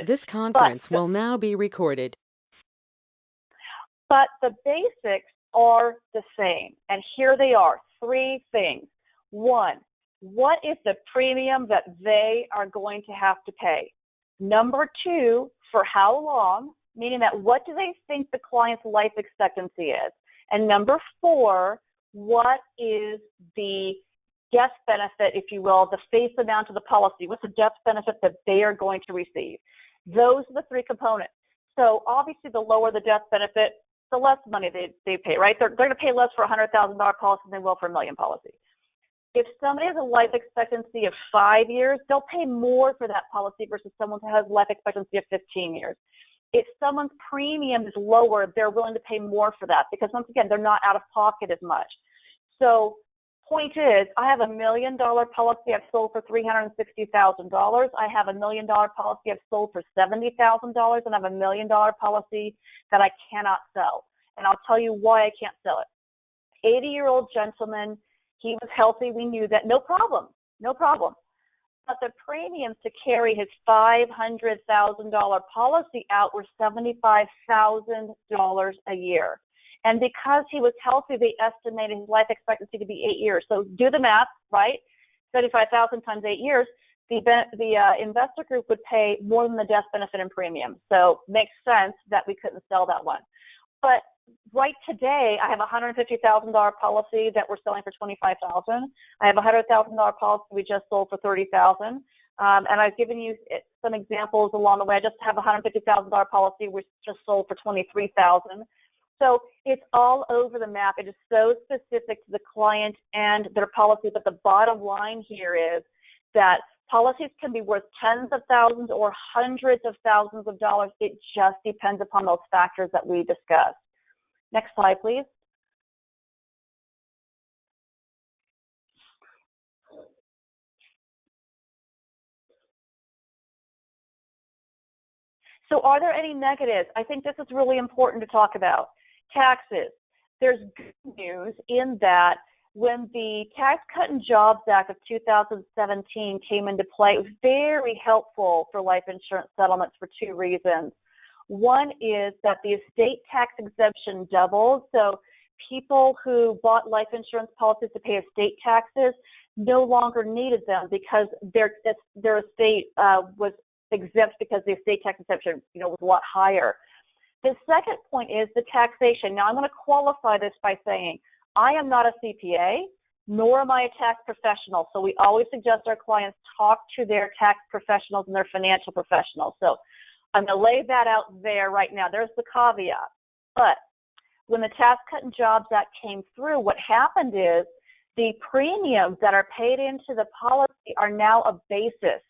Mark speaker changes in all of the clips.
Speaker 1: This
Speaker 2: But
Speaker 1: conference
Speaker 2: the,
Speaker 1: will now be recorded.
Speaker 2: but the basics are the same. And here they are, three things. One, what is the premium that they are going to have to pay? Number two, for how long? Meaning that what do they think the client's life expectancy is? And number four, what is the death benefit, if you will, the face amount of the policy? What's the death benefit that they are going to receive? Those are the three components. So obviously the lower the death benefit, the less money they pay, right? They're going to pay less for a $100,000 policy than they will for a $1 million policy. If somebody has a life expectancy of 5 years, they'll pay more for that policy versus someone who has life expectancy of 15 years. If someone's premium is lower, they're willing to pay more for that because, once again, they're not out of pocket as much. So point is, I have a $1 million policy I've sold for $360,000. I have a $1 million policy I've sold for $70,000, and I have a $1 million policy that I cannot sell. And I'll tell you why I can't sell it. 80-year-old gentleman, he was healthy. We knew that. No problem. No problem. But the premiums to carry his $500,000 policy out were $75,000 a year. And because he was healthy, they estimated his life expectancy to be 8 years. So do the math, right? 75,000 times 8 years. The investor group would pay more than the death benefit in premium. So makes sense that we couldn't sell that one. But right today, I have a $150,000 policy that we're selling for $25,000. I have a $100,000 policy we just sold for $30,000. And I've given you some examples along the way. I just have a $150,000 policy we just sold for $23,000. So it's all over the map. It is so specific to the client and their policy. But the bottom line here is that policies can be worth tens of thousands or hundreds of thousands of dollars. It just depends upon those factors that we discussed. Next slide, please. So are there any negatives? I think this is really important to talk about. Taxes. There's good news in that when the Tax Cut and Jobs Act of 2017 came into play, it was very helpful for life insurance settlements for two reasons. One is that the estate tax exemption doubled, so people who bought life insurance policies to pay estate taxes no longer needed them because their estate was exempt because the estate tax exemption, was a lot higher. The second point is the taxation. Now, I'm going to qualify this by saying I am not a CPA, nor am I a tax professional. So we always suggest our clients talk to their tax professionals and their financial professionals. So I'm going to lay that out there right now. There's the caveat. But when the Tax Cut and Jobs Act came through, what happened is the premiums that are paid into the policy are now a basis.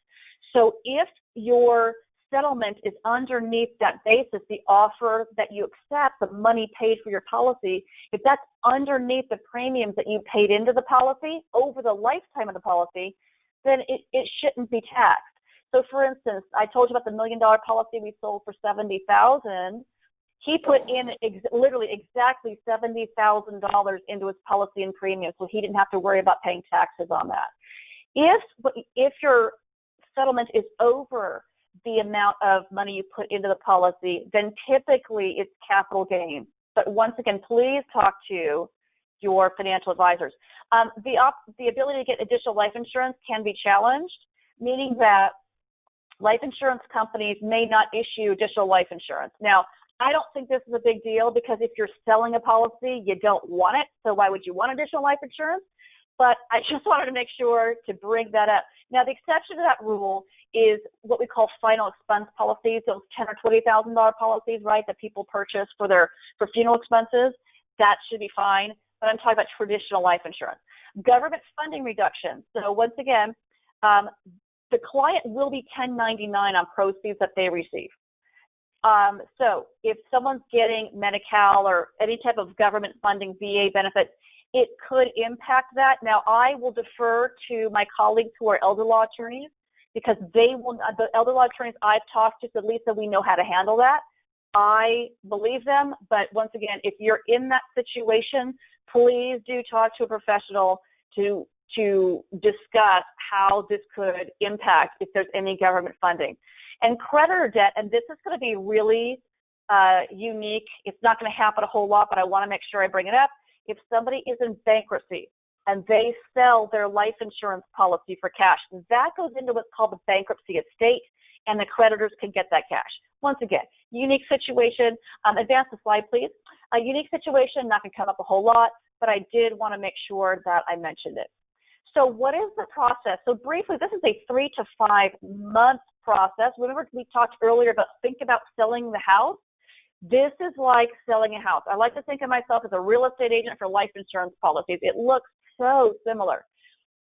Speaker 2: So if your settlement is underneath that basis, the offer that you accept, the money paid for your policy, if that's underneath the premiums that you paid into the policy over the lifetime of the policy, then it shouldn't be taxed. So for instance, I told you about the $1 million policy we sold for $70,000. He put in literally exactly $70,000 into his policy and premium, so he didn't have to worry about paying taxes on that. If your settlement is over the amount of money you put into the policy, then typically it's capital gain. But once again, please talk to your financial advisors. The ability to get additional life insurance can be challenged, meaning that life insurance companies may not issue additional life insurance. Now, I don't think this is a big deal because if you're selling a policy, you don't want it. So why would you want additional life insurance? But I just wanted to make sure to bring that up. Now, the exception to that rule is what we call final expense policies, those $10,000 or $20,000 policies, right, that people purchase for funeral expenses. That should be fine. But I'm talking about traditional life insurance. Government funding reduction. So once again, the client will be 1099 on proceeds that they receive. So if someone's getting Medi-Cal or any type of government funding, VA benefits, it could impact that. Now, I will defer to my colleagues who are elder law attorneys because the elder law attorneys I've talked to said, Lisa, we know how to handle that. I believe them, but once again, if you're in that situation, please do talk to a professional to to discuss how this could impact if there's any government funding. And creditor debt, and this is going to be really unique. It's not going to happen a whole lot, but I want to make sure I bring it up. If somebody is in bankruptcy and they sell their life insurance policy for cash, that goes into what's called the bankruptcy estate, and the creditors can get that cash. Once again, unique situation. Advance the slide, please. A unique situation, not going to come up a whole lot, but I did want to make sure that I mentioned it. So what is the process? So briefly, this is a 3 to 5 month process. Remember we talked earlier about think about selling the house? This is like selling a house. I like to think of myself as a real estate agent for life insurance policies. It looks so similar.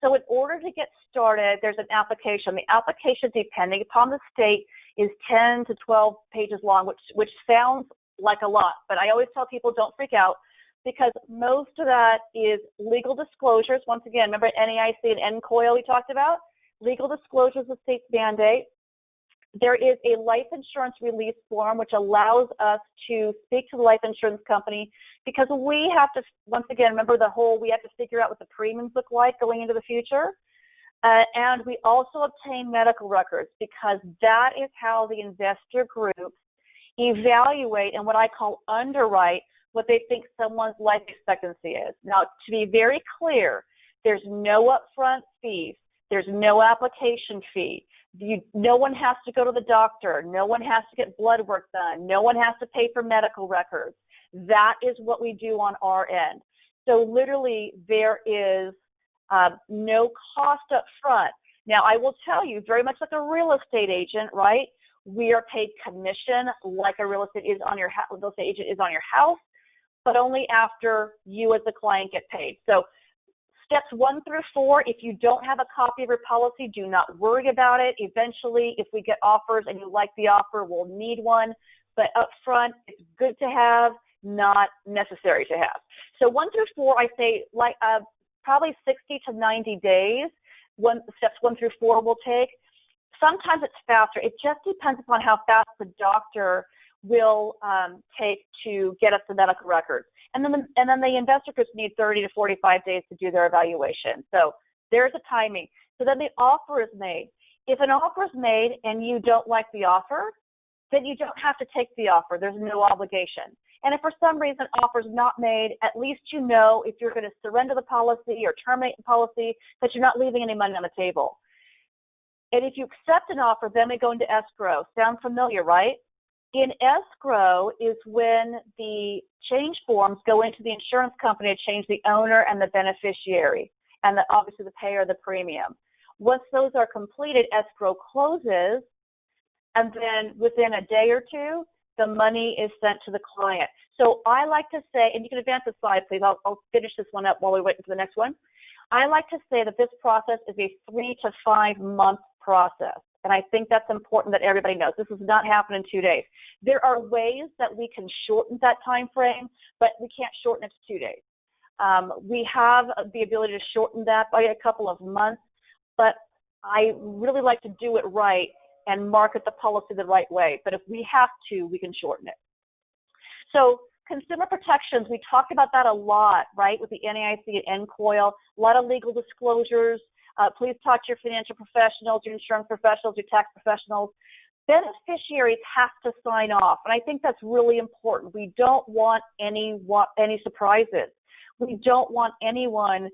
Speaker 2: So in order to get started, there's an application. The application, depending upon the state, is 10 to 12 pages long, which sounds like a lot. But I always tell people don't freak out, because most of that is legal disclosures. Once again, remember NAIC and NCOIL we talked about? Legal disclosures of state's mandate. There is a life insurance release form which allows us to speak to the life insurance company, because we have to, once again, remember we have to figure out what the premiums look like going into the future. And we also obtain medical records, because that is how the investor groups evaluate and what I call underwrite what they think someone's life expectancy is. Now, to be very clear, there's no upfront fees. There's no application fee. No one has to go to the doctor. No one has to get blood work done. No one has to pay for medical records. That is what we do on our end. So literally there is no cost up front. Now, I will tell you, very much like a real estate agent, right? We are paid commission like a real estate agent is on your house, but only after you as the client get paid. So steps 1 through 4, if you don't have a copy of your policy, do not worry about it. Eventually, if we get offers and you like the offer, we'll need one. But up front, it's good to have, not necessary to have. So 1 through 4, I say probably 60 to 90 days. Steps 1 through 4 will take. Sometimes it's faster. It just depends upon how fast the doctor will take to get us the medical records. And then the investor groups need 30 to 45 days to do their evaluation. So there's a timing. So then the offer is made. If an offer is made and you don't like the offer, then you don't have to take the offer. There's no obligation. And if for some reason offer is not made, at least you know if you're going to surrender the policy or terminate the policy, that you're not leaving any money on the table. And if you accept an offer, then we go into escrow. Sound familiar, right? In escrow is when the change forms go into the insurance company to change the owner and the beneficiary, and obviously the payer of the premium. Once those are completed, escrow closes, and then within a day or two, the money is sent to the client. So I like to say, and you can advance the slide, please. I'll finish this one up while we wait for the next one. I like to say that this process is a 3 to 5 month process. And I think that's important that everybody knows. This does not happen in 2 days. There are ways that we can shorten that time frame, but we can't shorten it to 2 days. We have the ability to shorten that by a couple of months, but I really like to do it right and market the policy the right way. But if we have to, we can shorten it. So consumer protections, we talked about that a lot, right, with the NAIC and NCOIL, a lot of legal disclosures. Please talk to your financial professionals, your insurance professionals, your tax professionals. Beneficiaries have to sign off, and I think that's really important. We don't want any surprises. We don't want anyone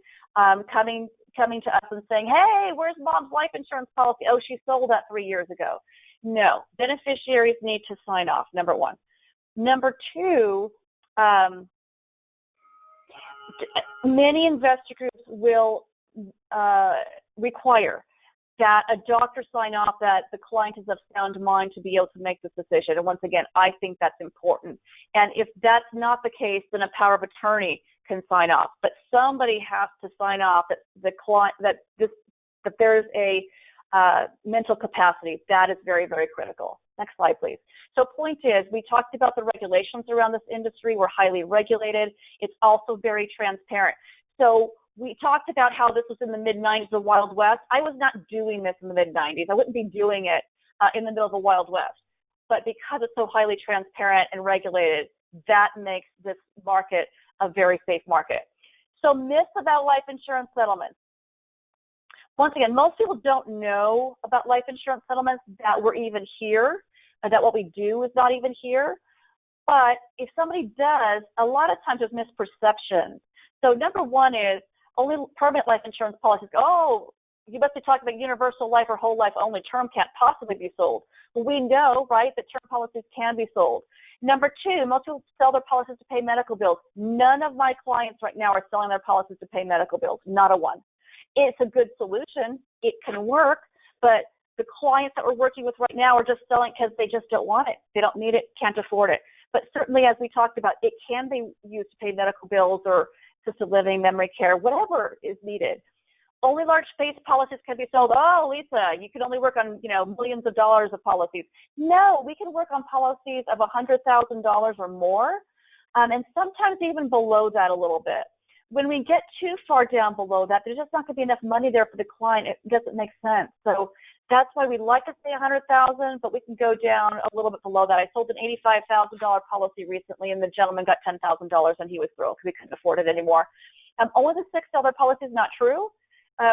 Speaker 2: coming to us and saying, hey, where's mom's life insurance policy? Oh, she sold that 3 years ago. No, beneficiaries need to sign off, number 1. Number 2, many investor groups will require that a doctor sign off that the client is of sound mind to be able to make this decision. And once again, I think that's important. And if that's not the case, then a power of attorney can sign off. But somebody has to sign off that the client that there is a mental capacity. That is very, very critical. Next slide, please. So point is, we talked about the regulations around this industry. We're highly regulated. It's also very transparent. So we talked about how this was in the mid-90s, the Wild West. I was not doing this in the mid-90s. I wouldn't be doing it in the middle of the Wild West. But because it's so highly transparent and regulated, that makes this market a very safe market. So myths about life insurance settlements. Once again, most people don't know about life insurance settlements, that we're even here, that what we do is not even here. But if somebody does, a lot of times there's misperceptions. So number one is only permanent life insurance policies. Oh, you must be talking about universal life or whole life only. Term can't possibly be sold. Well, we know, right, that term policies can be sold. Number two, most people sell their policies to pay medical bills. None of my clients right now are selling their policies to pay medical bills, not a one. It's a good solution. It can work, but the clients that we're working with right now are just selling because they just don't want it. They don't need it, can't afford it. But certainly, as we talked about, it can be used to pay medical bills or assisted living, memory care, whatever is needed. Only large face policies can be sold. Oh, Lisa, you can only work on, millions of dollars of policies. No, we can work on policies of $100,000 or more, and sometimes even below that a little bit. When we get too far down below that, there's just not going to be enough money there for the client. It doesn't make sense. So that's why we like to say $100,000, but we can go down a little bit below that. I sold an $85,000 policy recently, and the gentleman got $10,000, and he was thrilled because he couldn't afford it anymore. Only the $6 policy is not true.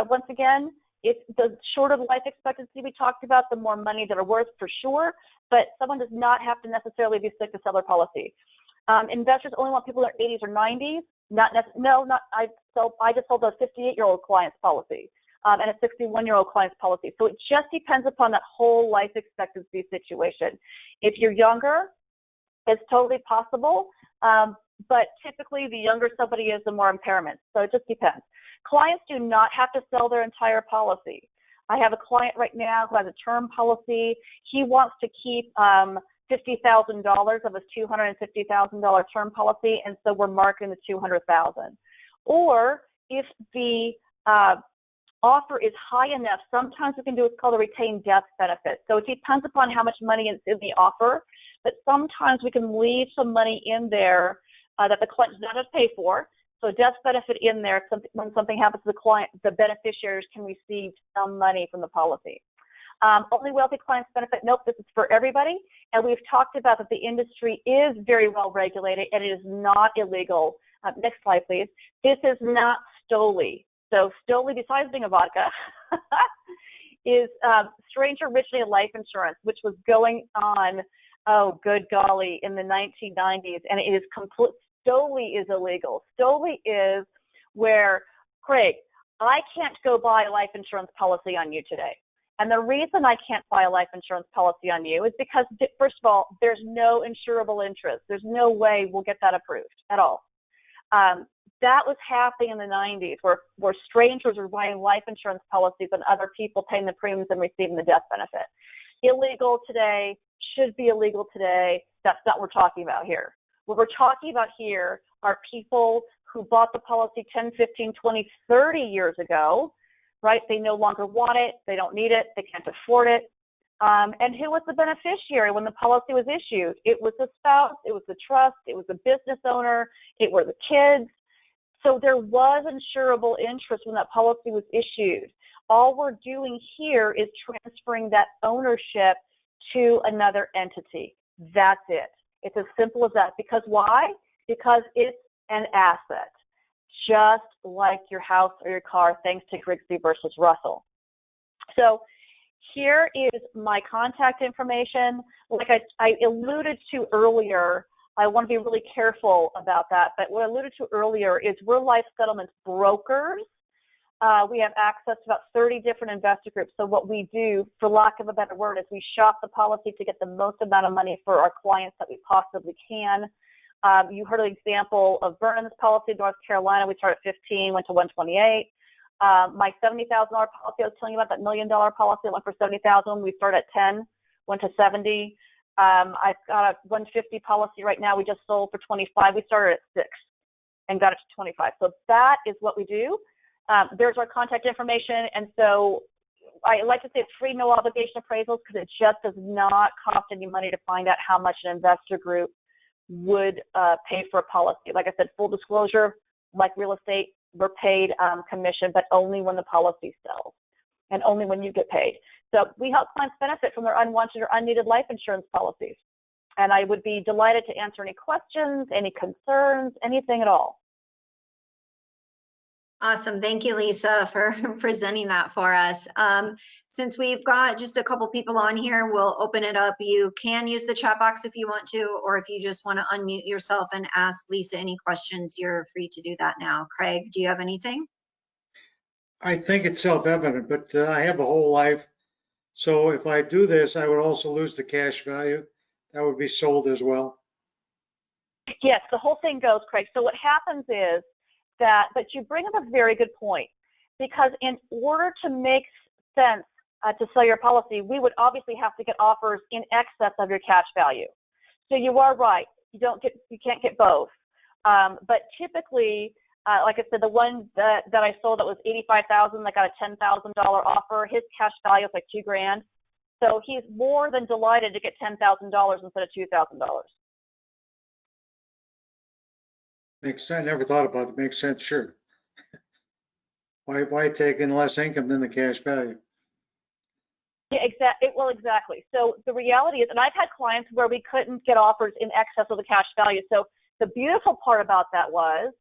Speaker 2: Once again, it's the shorter the life expectancy we talked about, the more money that are worth for sure, but someone does not have to necessarily be sick to sell their policy. Investors only want people in their 80s or 90s. I just sold a 58-year-old client's policy and a 61-year-old client's policy. So it just depends upon that whole life expectancy situation. If you're younger, it's totally possible, but typically the younger somebody is, the more impairment. So it just depends. Clients do not have to sell their entire policy. I have a client right now who has a term policy. He wants to keep $50,000 of his $250,000 term policy, and so we're marking the $200,000. Or if the offer is high enough, sometimes we can do what's called a retained death benefit. So it depends upon how much money is in the offer, but sometimes we can leave some money in there that the client does not have to pay for. So death benefit in there, when something happens to the client, the beneficiaries can receive some money from the policy. Only wealthy clients benefit. Nope, this is for everybody. And we've talked about that the industry is very well regulated and it is not illegal. Next slide, please. This is not Stoli. So Stoli, besides being a vodka, is strange originated life insurance, which was going on, oh, good golly, in the 1990s. And it is complete. Stoli is illegal. Stoli is where, Craig, I can't go buy a life insurance policy on you today. And the reason I can't buy a life insurance policy on you is because, first of all, there's no insurable interest. There's no way we'll get that approved at all. That was happening in the 90s where strangers were buying life insurance policies and other people paying the premiums and receiving the death benefit. Illegal today, should be illegal today. That's not what we're talking about here. What we're talking about here are people who bought the policy 10, 15, 20, 30 years ago, right? They no longer want it. They don't need it. They can't afford it. And who was the beneficiary when the policy was issued? It was the spouse. It was the trust. It was the business owner. It were the kids. So there was insurable interest when that policy was issued. All we're doing here is transferring that ownership to another entity. That's it. It's as simple as that. Because why? Because it's an asset, just like your house or your car, thanks to Grigsby versus Russell. So here is my contact information. Like I alluded to earlier, I want to be really careful about that, but what I alluded to earlier is we're life settlement brokers. We have access to about 30 different investor groups. So what we do, for lack of a better word, is we shop the policy to get the most amount of money for our clients that we possibly can. You heard an example of Vernon's policy in North Carolina. We started at 15, went to 128. My $70,000 policy I was telling you about, that $1 million policy, I went for $70,000. We started at 10, went to 70. I've got a 150 policy right now. We just sold for 25. We started at 6 and got it to 25. So that is what we do. There's our contact information. And so I like to say it's free, no obligation appraisals because it just does not cost any money to find out how much an investor group would pay for a policy. Like I said, full disclosure, like real estate, we're paid commission, but only when the policy sells and only when you get paid. So we help clients benefit from their unwanted or unneeded life insurance policies. And I would be delighted to answer any questions, any concerns, anything at all.
Speaker 1: Awesome. Thank you, Lisa, for presenting that for us. Since we've got just a couple people on here, we'll open it up. You can use the chat box if you want to, or if you just want to unmute yourself and ask Lisa any questions, you're free to do that now. Craig, do you have anything?
Speaker 3: I think it's self-evident, but I have a whole life. So if I do this, I would also lose the cash value. That would be sold as well.
Speaker 2: Yes, the whole thing goes, Craig. So what happens is that, but you bring up a very good point, because in order to make sense to sell your policy, we would obviously have to get offers in excess of your cash value. So you are right. You can't get both. But typically, like I said, the one that I sold that was $85,000, that got a $10,000 offer. His cash value was like $2,000. So he's more than delighted to get $10,000 instead of $2,000.
Speaker 3: Makes sense. I never thought about it. Makes sense, sure. Why take in less income than the cash value?
Speaker 2: Yeah, exactly. So the reality is, and I've had clients where we couldn't get offers in excess of the cash value. So the beautiful part about that was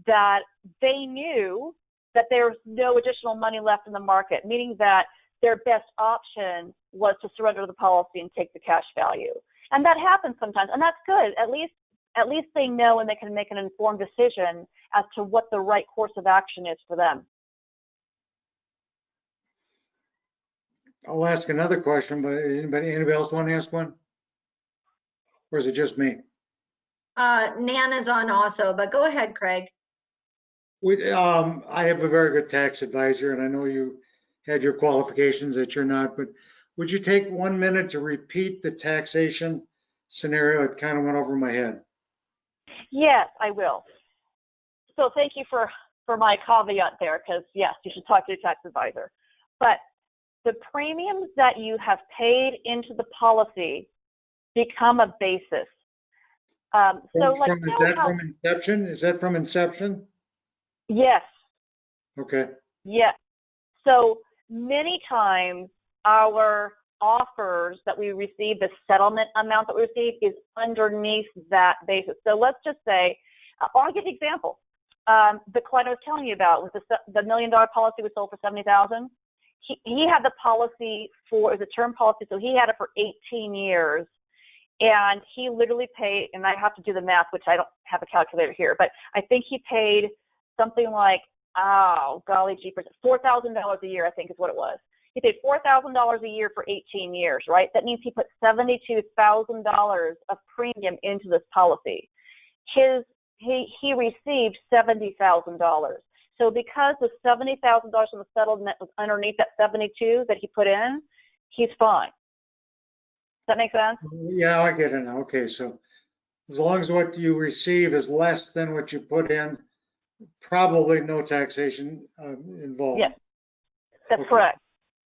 Speaker 2: that they knew that there was no additional money left in the market, meaning that their best option was to surrender the policy and take the cash value. And that happens sometimes, and that's good. At least they know, and they can make an informed decision as to what the right course of action is for them.
Speaker 3: I'll ask another question, but anybody else want to ask one? Or is it just me?
Speaker 1: Nan is on also, but go ahead, Craig.
Speaker 3: I have a very good tax advisor, and I know you had your qualifications that you're not, but would you take 1 minute to repeat the taxation scenario? It kind of went over my head.
Speaker 2: Yes, I will. So thank you for my caveat there, because yes, you should talk to your tax advisor. But the premiums that you have paid into the policy become a basis.
Speaker 3: Is that from inception? Is that from inception?
Speaker 2: Yes.
Speaker 3: Okay.
Speaker 2: Yes. So many times our offers that we receive, the settlement amount that we receive, is underneath that basis. So let's just say, I'll give you an example. The client I was telling you about with the $1 million policy we sold for $70,000. He had the policy for, it was a term policy, so he had it for 18 years. And he literally paid, and I have to do the math, which I don't have a calculator here, but I think he paid something like, oh, golly jeepers, $4,000 a year, I think is what it was. He paid $4,000 a year for 18 years, right? That means he put $72,000 of premium into this policy. He received $70,000. So because the $70,000 from the settlement was underneath that 72 that he put in, he's fine. Does that make sense?
Speaker 3: Yeah, I get it now. Okay, so as long as what you receive is less than what you put in, probably no taxation involved.
Speaker 2: Yes, that's
Speaker 3: okay.
Speaker 2: Correct.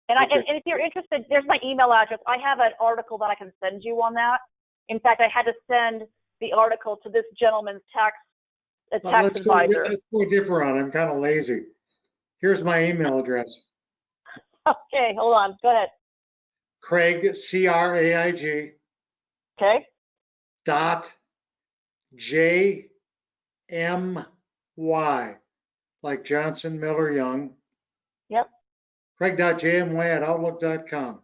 Speaker 2: And,
Speaker 3: okay.
Speaker 2: and if you're interested, there's my email address. I have an article that I can send you on that. In fact, I had to send the article to this gentleman's tax advisor.
Speaker 3: Let's go different. I'm kind of lazy. Here's my email address.
Speaker 2: Okay, hold on. Go ahead.
Speaker 3: Craig, C-R-A-I-G.
Speaker 2: Okay.
Speaker 3: Dot J-M-Y, like Johnson, Miller, Young.
Speaker 2: Yep.
Speaker 3: Craig.jmy@outlook.com.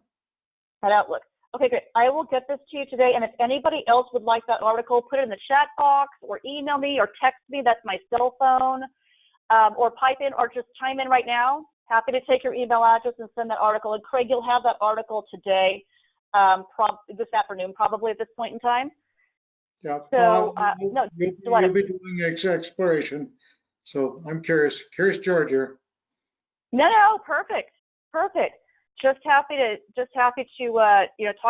Speaker 2: At Outlook. Okay, great. I will get this to you today, and if anybody else would like that article, put it in the chat box, or email me, or text me. That's my cell phone, or pipe in, or just chime in right now. Happy to take your email address and send that article. And Craig, you'll have that article today, this afternoon, probably at this point in time.
Speaker 3: Yeah.
Speaker 2: So,
Speaker 3: no, you'll be doing exploration. So I'm curious, George here.
Speaker 2: No, perfect. Just happy to talk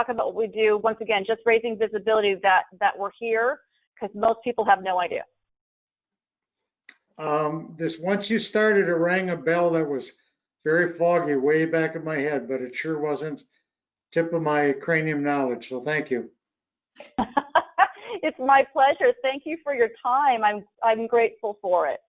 Speaker 2: about what we do. Once again, just raising visibility that we're here, because most people have no idea.
Speaker 3: Once you started, it rang a bell that was very foggy way back in my head, but it sure wasn't tip of my cranium knowledge. So thank you.
Speaker 2: It's my pleasure. Thank you for your time. I'm grateful for it.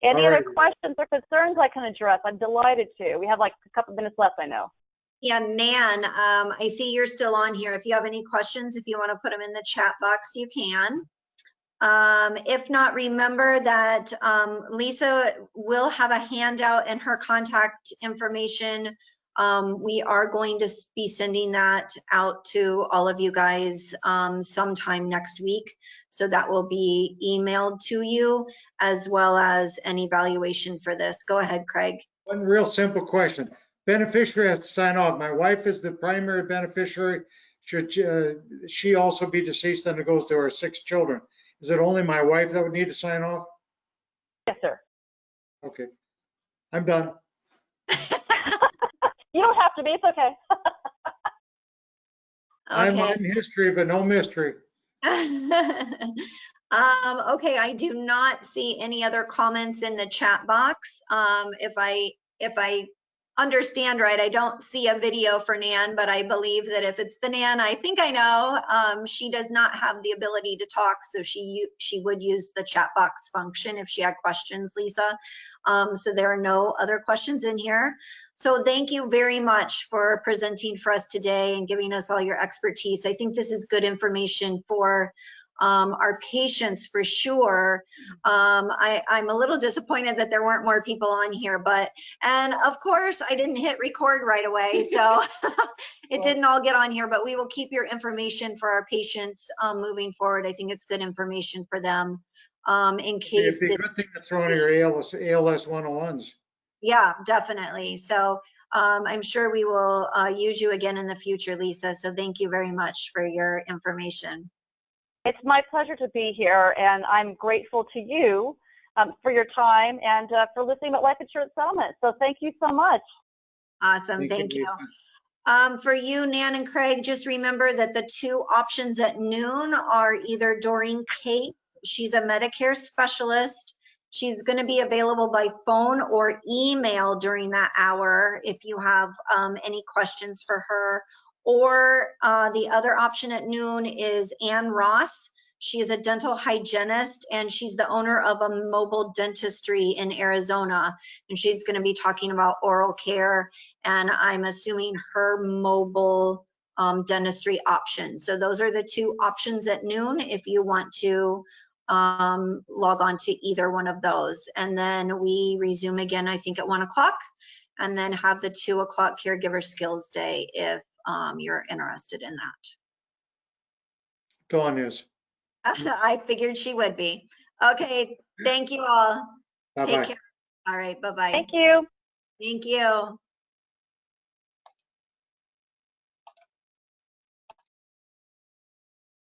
Speaker 2: Any other questions or concerns I can address? I'm delighted to. We have like a couple minutes left, I know.
Speaker 1: Yeah, Nan, I see you're still on here. If you have any questions, if you want to put them in the chat box, you can. If not, remember that Lisa will have a handout and her contact information. We are going to be sending that out to all of you guys sometime next week. So that will be emailed to you, as well as an evaluation for this. Go ahead, Craig.
Speaker 3: One real simple question. Beneficiary has to sign off. My wife is the primary beneficiary. Should she also be deceased, then it goes to her 6 children? Is it only my wife that would need to sign off?
Speaker 2: Yes, sir.
Speaker 3: Okay, I'm done.
Speaker 2: You don't have to be. It's okay.
Speaker 3: I'm
Speaker 1: Okay.
Speaker 3: in history, but no mystery.
Speaker 1: Okay, I do not see any other comments in the chat box. If I understand right, I don't see a video for Nan, but I believe that if it's the Nan, I think I know, she does not have the ability to talk, so she would use the chat box function if she had questions, Lisa. So there are no other questions in here. So thank you very much for presenting for us today and giving us all your expertise. I think this is good information for our patients for sure. I'm a little disappointed that there weren't more people on here, and of course I didn't hit record right away, so it didn't all get on here, but we will keep your information for our patients moving forward. I think it's good information for them in case
Speaker 3: It'd be a
Speaker 1: this.
Speaker 3: good thing to throw in your ALS 101s.
Speaker 1: Yeah, definitely. So I'm sure we will use you again in the future, Lisa. So thank you very much for your information.
Speaker 2: It's my pleasure to be here, and I'm grateful to you for your time and for listening to Life Insurance Settlement. So thank you so much.
Speaker 1: Awesome. Thank you.
Speaker 3: Lisa.
Speaker 1: For you, Nan and Craig, just remember that the 2 options at noon are either Doreen Kate. She's a Medicare specialist. She's going to be available by phone or email during that hour if you have any questions for her. Or the other option at noon is Ann Ross. She is a dental hygienist, and she's the owner of a mobile dentistry in Arizona. And she's going to be talking about oral care, and I'm assuming her mobile dentistry options. So those are the 2 options at noon if you want to log on to either one of those. And then we resume again, I think at 1 o'clock, and then have the 2 o'clock caregiver skills day if you're interested in that.
Speaker 3: Dawn is.
Speaker 1: I figured she would be. Okay, thank you all.
Speaker 3: Bye-bye.
Speaker 1: Take care. All right, bye-bye.
Speaker 2: Thank you.
Speaker 1: Thank you.